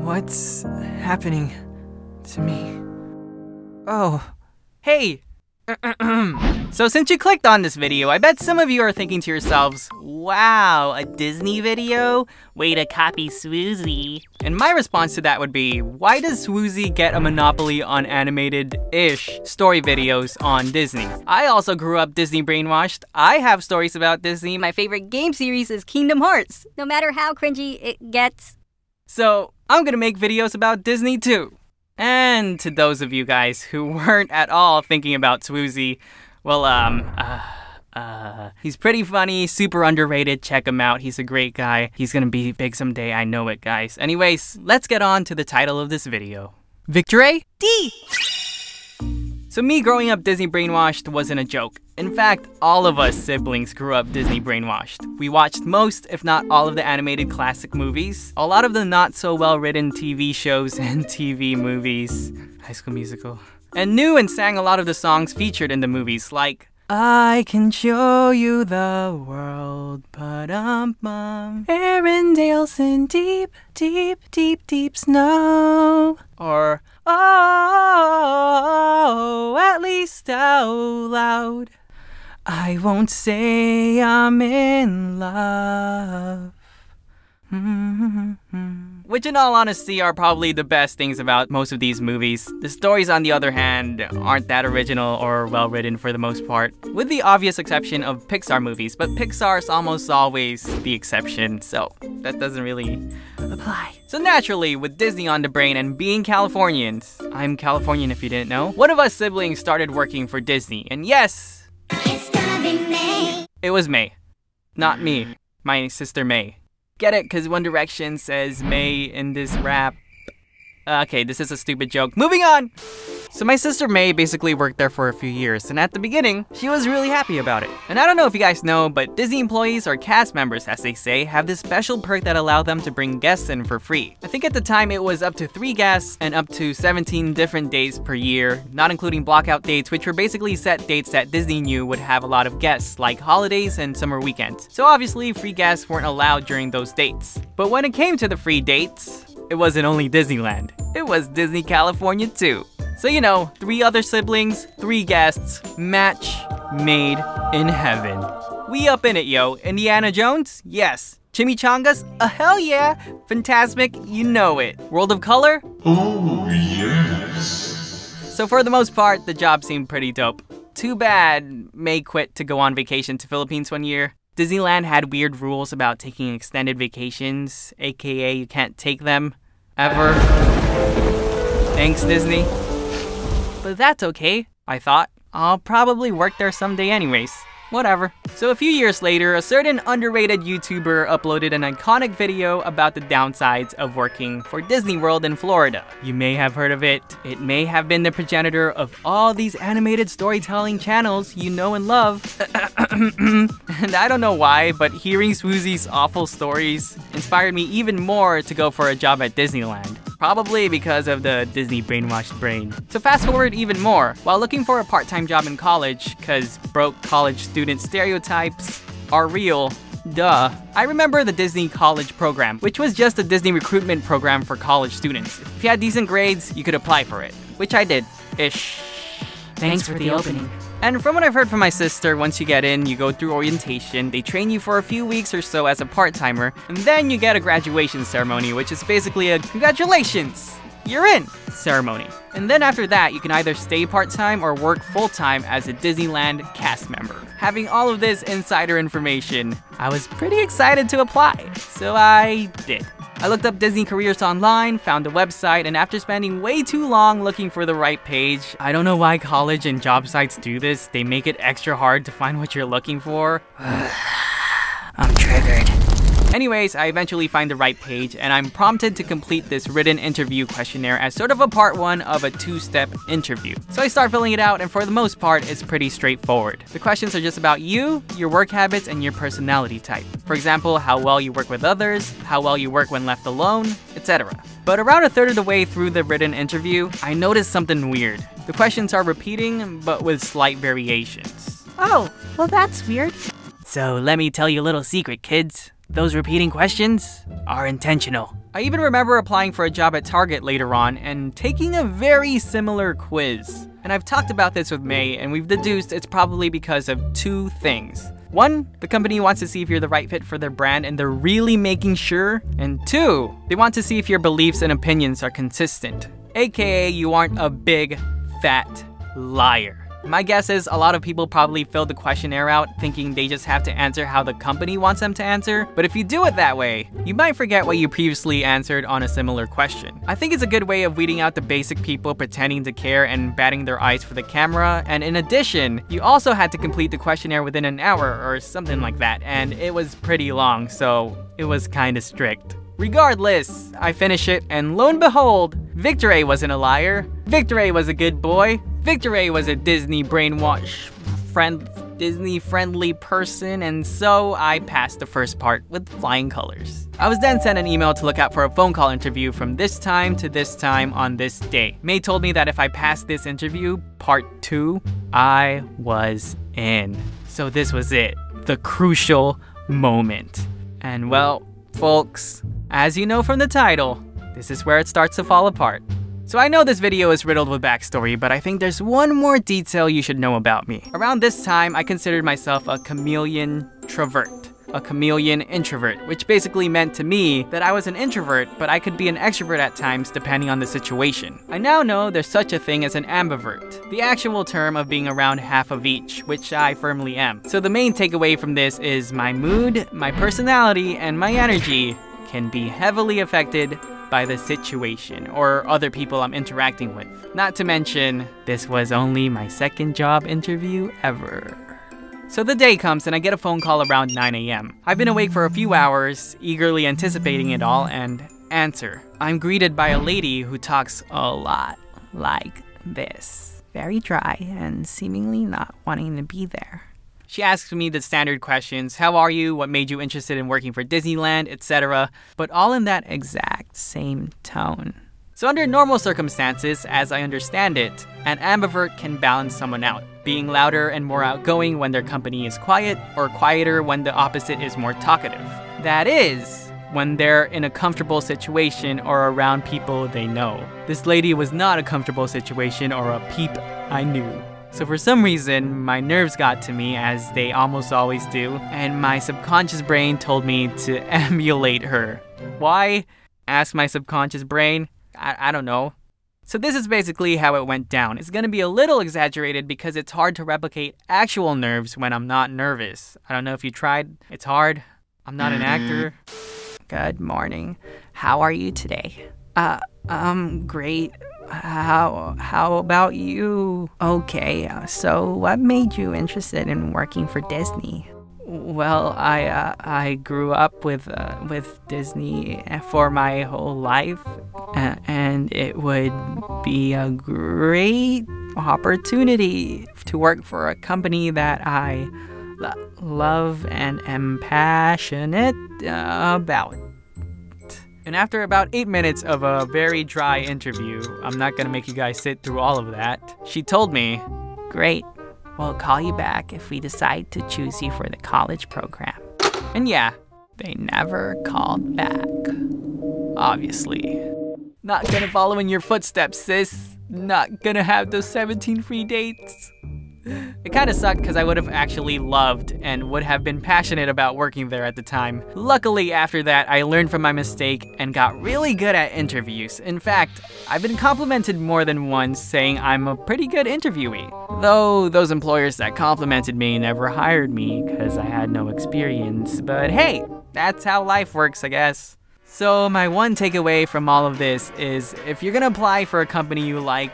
What's happening to me? Oh, hey! So since you clicked on this video, I bet some of you are thinking to yourselves, wow, a Disney video? Way to copy Swoozie. And my response to that would be, why does Swoozie get a monopoly on animated-ish story videos on Disney? I also grew up Disney brainwashed. I have stories about Disney. My favorite game series is Kingdom Hearts, no matter how cringy it gets. So I'm gonna make videos about Disney too. And to those of you guys who weren't at all thinking about Swoozie, well, he's pretty funny, super underrated, check him out, he's a great guy. He's gonna be big someday, I know it, guys. Anyways, let's get on to the title of this video. viktorayy? D! So me growing up Disney brainwashed wasn't a joke. In fact, all of us siblings grew up Disney brainwashed. We watched most, if not all, of the animated classic movies, a lot of the not so well written TV shows and TV movies, High School Musical, and knew and sang a lot of the songs featured in the movies, like I can show you the world, pa-dum-bum, Arendelles in deep, deep, deep, deep snow, or oh, at least out loud, I won't say I'm in love. Which in all honesty are probably the best things about most of these movies. The stories, on the other hand, aren't that original or well written for the most part, with the obvious exception of Pixar movies, but Pixar's almost always the exception, so that doesn't really apply. So naturally, with Disney on the brain and being Californians, I'm Californian if you didn't know, one of us siblings started working for Disney, and yes, it's gonna be May. It was May, not me, my sister May. Get it? Because One Direction says May in this rap. Okay, this is a stupid joke. Moving on! So my sister May basically worked there for a few years, and at the beginning, she was really happy about it. And I don't know if you guys know, but Disney employees, or cast members as they say, have this special perk that allow them to bring guests in for free. I think at the time it was up to 3 guests and up to 17 different days per year, not including blockout dates, which were basically set dates that Disney knew would have a lot of guests, like holidays and summer weekends. So obviously, free guests weren't allowed during those dates. But when it came to the free dates, it wasn't only Disneyland. It was Disney California too. So you know, 3 other siblings, 3 guests, match made in heaven. We up in it, yo. Indiana Jones? Yes. Chimichangas? Hell yeah. Fantasmic? You know it. World of Color? Oh, yes. So for the most part, the job seemed pretty dope. Too bad May quit to go on vacation to Philippines one year. Disneyland had weird rules about taking extended vacations, aka you can't take them ever. Thanks, Disney. But that's okay, I thought. I'll probably work there someday anyways. Whatever. So a few years later, a certain underrated YouTuber uploaded an iconic video about the downsides of working for Disney World in Florida. You may have heard of it. It may have been the progenitor of all these animated storytelling channels you know and love. And I don't know why, but hearing Swoozie's awful stories inspired me even more to go for a job at Disneyland. Probably because of the Disney brainwashed brain. So fast forward even more. While looking for a part-time job in college, cause broke college student stereotypes are real, duh, I remember the Disney College Program, which was just a Disney recruitment program for college students. If you had decent grades, you could apply for it, which I did, ish. Thanks for the opening. And from what I've heard from my sister, once you get in, you go through orientation, they train you for a few weeks or so as a part-timer, and then you get a graduation ceremony, which is basically a congratulations, you're in ceremony. And then after that, you can either stay part-time or work full-time as a Disneyland cast member. Having all of this insider information, I was pretty excited to apply, so I did. I looked up Disney careers online, found a website, and after spending way too long looking for the right page, I don't know why college and job sites do this, they make it extra hard to find what you're looking for. I'm triggered. Anyways, I eventually find the right page, and I'm prompted to complete this written interview questionnaire as sort of a part 1 of a 2-step interview. So I start filling it out, and for the most part, it's pretty straightforward. The questions are just about you, your work habits, and your personality type. For example, how well you work with others, how well you work when left alone, etc. But around a third of the way through the written interview, I noticed something weird. The questions are repeating, but with slight variations. Oh, well that's weird. So let me tell you a little secret, kids. Those repeating questions are intentional. I even remember applying for a job at Target later on and taking a very similar quiz. And I've talked about this with May, and we've deduced it's probably because of two things. One, the company wants to see if you're the right fit for their brand and they're really making sure. And two, they want to see if your beliefs and opinions are consistent. AKA, you aren't a big, fat liar. My guess is a lot of people probably filled the questionnaire out thinking they just have to answer how the company wants them to answer, but if you do it that way, you might forget what you previously answered on a similar question. I think it's a good way of weeding out the basic people pretending to care and batting their eyes for the camera, and in addition, you also had to complete the questionnaire within an hour or something like that, and it was pretty long, so it was kinda strict. Regardless, I finish it, and lo and behold, viktorayy wasn't a liar. viktorayy was a good boy. viktorayy was a Disney Disney friendly person, and so I passed the first part with flying colors. I was then sent an email to look out for a phone call interview from this time to this time on this day. May told me that if I passed this interview, part 2, I was in. So this was it, the crucial moment. And well, folks, as you know from the title, this is where it starts to fall apart. So I know this video is riddled with backstory, but I think there's one more detail you should know about me. Around this time, I considered myself a chameleon-trovert, a chameleon-introvert, which basically meant to me that I was an introvert, but I could be an extrovert at times depending on the situation. I now know there's such a thing as an ambivert, the actual term of being around half of each, which I firmly am. So the main takeaway from this is my mood, my personality, and my energy can be heavily affected by the situation or other people I'm interacting with. Not to mention, this was only my second job interview ever. So the day comes and I get a phone call around 9 AM. I've been awake for a few hours, eagerly anticipating it all, and answer. I'm greeted by a lady who talks a lot like this. Very dry and seemingly not wanting to be there. She asks me the standard questions, how are you, what made you interested in working for Disneyland, etc., but all in that exact same tone. So under normal circumstances, as I understand it, an ambivert can balance someone out, being louder and more outgoing when their company is quiet, or quieter when the opposite is more talkative. That is, when they're in a comfortable situation or around people they know. This lady was not a comfortable situation or a peep I knew. So for some reason, my nerves got to me, as they almost always do, and my subconscious brain told me to emulate her. Why? Asked my subconscious brain. I don't know. So this is basically how it went down. It's gonna be a little exaggerated because it's hard to replicate actual nerves when I'm not nervous. I don't know if you tried. It's hard. I'm not an actor. Good morning. How are you today? Great. How about you? Okay, so what made you interested in working for Disney? Well, I grew up with Disney for my whole life, and it would be a great opportunity to work for a company that I love and am passionate about. And after about 8 minutes of a very dry interview, I'm not gonna make you guys sit through all of that, she told me, great, we'll call you back if we decide to choose you for the college program. And yeah, they never called back. Obviously. Not gonna follow in your footsteps, sis. Not gonna have those 17 free dates. It kinda sucked because I would have actually loved and would have been passionate about working there at the time. Luckily, after that, I learned from my mistake and got really good at interviews. In fact, I've been complimented more than once saying I'm a pretty good interviewee. Though those employers that complimented me never hired me because I had no experience. But hey, that's how life works, I guess. So my one takeaway from all of this is if you're gonna apply for a company you like,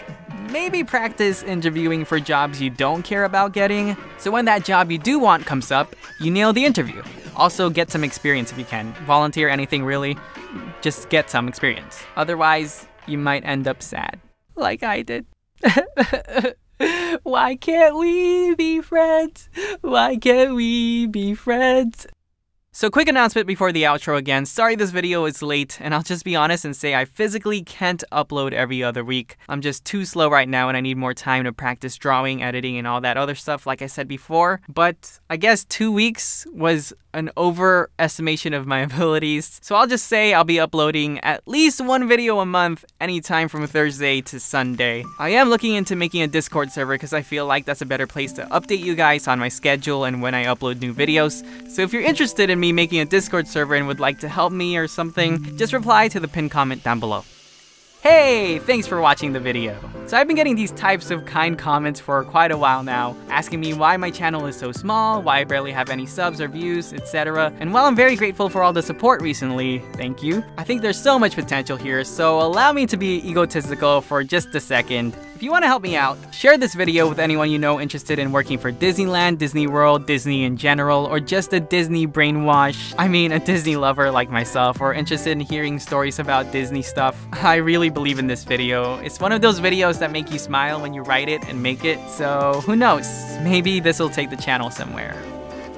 maybe practice interviewing for jobs you don't care about getting, so when that job you do want comes up, you nail the interview. Also get some experience if you can. Volunteer anything really, just get some experience. Otherwise, you might end up sad, like I did. Why can't we be friends? Why can't we be friends? So quick announcement before the outro again. Sorry this video is late, and I'll just be honest and say I physically can't upload every other week. I'm just too slow right now and I need more time to practice drawing, editing, and all that other stuff like I said before. But I guess 2 weeks was an overestimation of my abilities. So I'll just say I'll be uploading at least one video a month anytime from Thursday to Sunday. I am looking into making a Discord server because I feel like that's a better place to update you guys on my schedule and when I upload new videos. So if you're interested in me making a Discord server and would like to help me or something, just reply to the pinned comment down below. Hey, thanks for watching the video. So I've been getting these types of kind comments for quite a while now, asking me why my channel is so small, why I barely have any subs or views, etc. And while I'm very grateful for all the support recently, thank you, I think there's so much potential here, so allow me to be egotistical for just a second. If you want to help me out, share this video with anyone you know interested in working for Disneyland, Disney World, Disney in general, or just a Disney brainwash, a Disney lover like myself, or interested in hearing stories about Disney stuff. I really believe in this video. It's one of those videos that make you smile when you write it and make it, so who knows, maybe this will take the channel somewhere.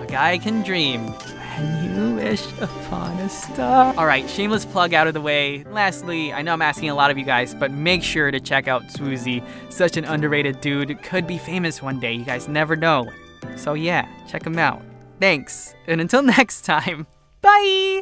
A guy can dream. When you wish upon a star. Alright, shameless plug out of the way. Lastly, I know I'm asking a lot of you guys, but make sure to check out Swoozy. Such an underrated dude. Could be famous one day, you guys never know. So yeah, check him out. Thanks, and until next time, bye!